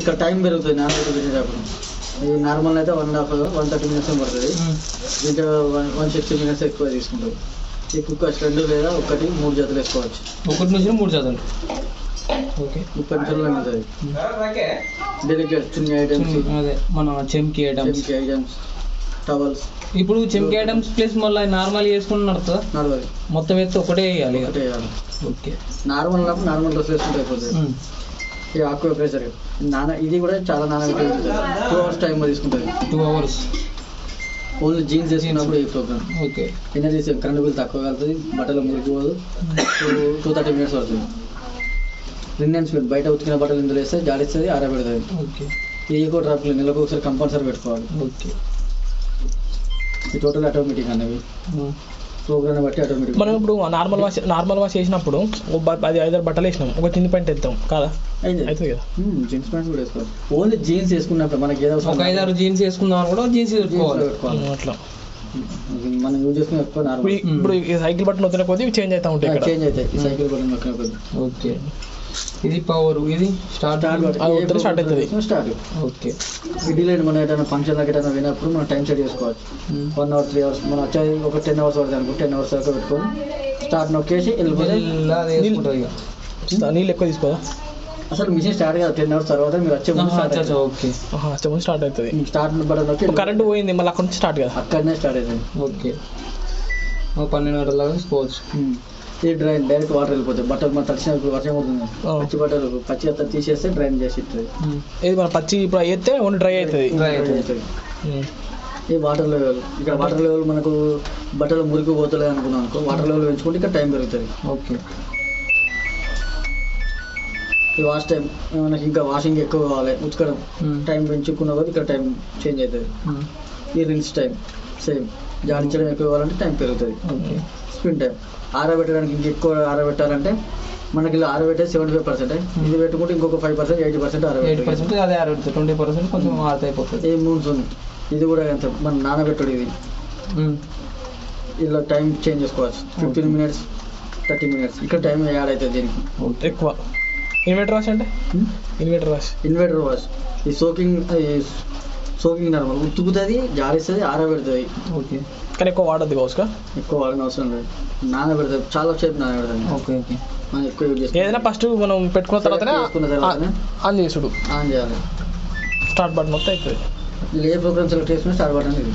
ఇక్కడ టైం పెరుగుతుంది నానబెట్టేటప్పుడు. ఇది నార్మల్ అయితే 1.5 minutes పడుతుంది. దీంట్లో 160 minutes ఎక్కువ తీసుకుంటుంది. ఈ కుక్క 2 లేదా 1 3 జతలు వేసుకోవచ్చు. 1 నుంచి 3 జతలు. ఓకే 30 నిమిషాల్లో అవుతుంది. డెలికేట్ చిన్న ఐటమ్స్, అదే మన చెంకి ఐటమ్స్, టవల్స్. ఇప్పుడు చెంకి ఐటమ్స్ ప్లస్ మళ్ళీ నార్మల్ చేసుకుని నడుతుంది. మొత్తం ఎత్తి ఒకటే వేయాలి. ఓకే నార్మల్ డ్రెస్ వేసుకుంటే అయిపోతుంది. ఇది ఆక్వా ప్రెషర్ ఇది కూడా చాలా నానబెట్టి 2 hours టైం తీసుకుంటుంది. 2 hours ఓన్లీ జీన్స్ వేసుకున్నప్పుడు ఈ program. Okay energy current bill తక్కువ కలుగుతుంది, బట్టలు మురికిపోదు. 230 minutes పడుతుంది. రిన్నెన్స్ బయట ఉతికిన బట్టలు ఇందులో వేస్తే జాడిస్తుంది, ఆరబెడుతుంది. ఓకే ఏ కూడా డ్రాప్లు నెలకు ఒకసారి కంపల్సరీ పెట్టుకోవాలి. ఓకే ఈ టోటల్ ఆటోమేటిక్ అనేవి ప్రోగ్రామ్ బట్టి ఆటోమేటిక్. మనం ఇప్పుడు నార్మల్ వాష్ చేసినప్పుడు 10-5 బట్టలు వేసినాం, ఒక కింది ప్యాంట్ వేస్తాం కదా, అవుతుంది కదా. జీన్స్ ప్యాంట్స్ కూడా వేసుకోవాలి. ఓన్లీ జీన్స్ వేసుకున్నప్పుడు మనకి ఏదో ఒక 5-6 జీన్స్ వేసుకుందాం కూడా జీన్స్ పెట్టుకోవాలి. అట్లా మనం యూజ్ చేసుకుని ఎక్కువ నార్మల్. ఇప్పుడు ఈ సైకిల్ బట్టన్ వచ్చిన కొద్ది చేంజ్ అవుతా ఉంటాయి, చేంజ్ అవుతాయి. ఈ సైకిల్ బటన్ వచ్చిన కొద్ది. ఓకే ఇది పవర్, ఇది స్టార్ట్ అవుతుంది. స్టార్ట్. ఓకే డిలేట్ మనం ఏదైనా ఫంక్షన్ లాగా ఏదైనా వినప్పుడు మనం టైం సెట్ చేసుకోవచ్చు. 1 hour 3 hours మనం వచ్చేది ఒక 10 hours పడుతుంది అనుకో, 10 hours దాకా పెట్టుకొని స్టార్ట్ నొక్కేసి వెళ్ళిపోతే నీళ్ళు ఎక్కువ తీసుకోదా. అసలు మిషన్ స్టార్ట్ కాదు, 10 hours తర్వాత మీరు వచ్చే ముందు ఓకే స్టార్ట్ అవుతుంది. స్టార్ట్ బటన్ నొక్కి కరెంట్ పోయింది మళ్ళీ అక్కడ నుంచి స్టార్ట్ కదా, అక్కడనే స్టార్ట్ అవుతుంది. ఓకే 12 గంటల దాకా తీసుకోవచ్చు. ఇది డ్రైన్ డైరెక్ట్ వాటర్ వెళ్ళిపోతాయి. బట్టలు మనం తడిచినప్పుడు వర్షం అవుతుంది, పచ్చి బట్టలు పచ్చి అంతా తీసేస్తే డ్రైన్ చేసి ఇస్తుంది. ఇది మన పచ్చి ఇప్పుడు అయితే ఓన్లీ డ్రై అవుతుంది. ఈ వాటర్ లెవెల్, ఇక్కడ వాటర్ లెవెల్ మనకు బట్టలు మురికి పోతలేదు అనుకున్నాం అనుకో, వాటర్ లెవెల్ పెంచుకుంటే ఇక్కడ టైం పెరుగుతుంది. ఓకే ఈ వాష్ టైం మనకి ఇంకా వాషింగ్ ఎక్కువ కావాలి, ఉతకడం టైం పెంచుకున్న వరకు ఇక్కడ టైం చేంజ్ అవుతుంది. ఈ రిన్స్ టైం సేమ్, జాడించడం ఎక్కువ కావాలంటే టైం పెరుగుతుంది. ఓకే స్పిన్ టైం, ఆరబెట్టడానికి ఇంక ఎక్కువ ఆరబెట్టాలంటే మనకి ఇలా ఆరబెట్టే 75%, ఇది పెట్టుకుంటే ఇంకొక 5% 80% ఆరబెట్టాలి. 80% అదే ఆరబెడుతుంది, 20% కొంచెం ఆరుత అయిపోతుంది. ఈ మూన్స్ ఇది కూడా ఎంత మనం నానబెట్టడు. ఇది ఇలా టైం చేంజ్ చేసుకోవచ్చు. 15 minutes 30 minutes ఇక్కడ టైం యాడ్ అవుతుంది దీనికి ఎక్కువ. ఇన్వర్టర్ వాష్ అంటే ఇన్వర్టర్ వాష్ ఈ సోకింగ్ నార్మల్ ఉతుకుతుంది, జారిస్తుంది, ఆరబెడుతుంది. ఓకే కానీ ఎక్కువ వాడద్దు కావచ్చు, ఎక్కువ వాడిన అవసరం లేదు. నానబెడుతుంది, చాలా సేపు నానబెడుతుంది. ఓకే ఓకే మనం ఎక్కువ యూజ్ చేస్తాం. ఏదైనా ఫస్ట్ మనం పెట్టుకున్న తర్వాతనే ఆన్ చేసుడు, ఆన్ చేయాలి. స్టార్ట్ బటన్ మొత్తం అవుతుంది. ఏ ప్రోగ్రామ్ సెలెక్ట్ చేసుకుని స్టార్ట్ బటన్ ఇది.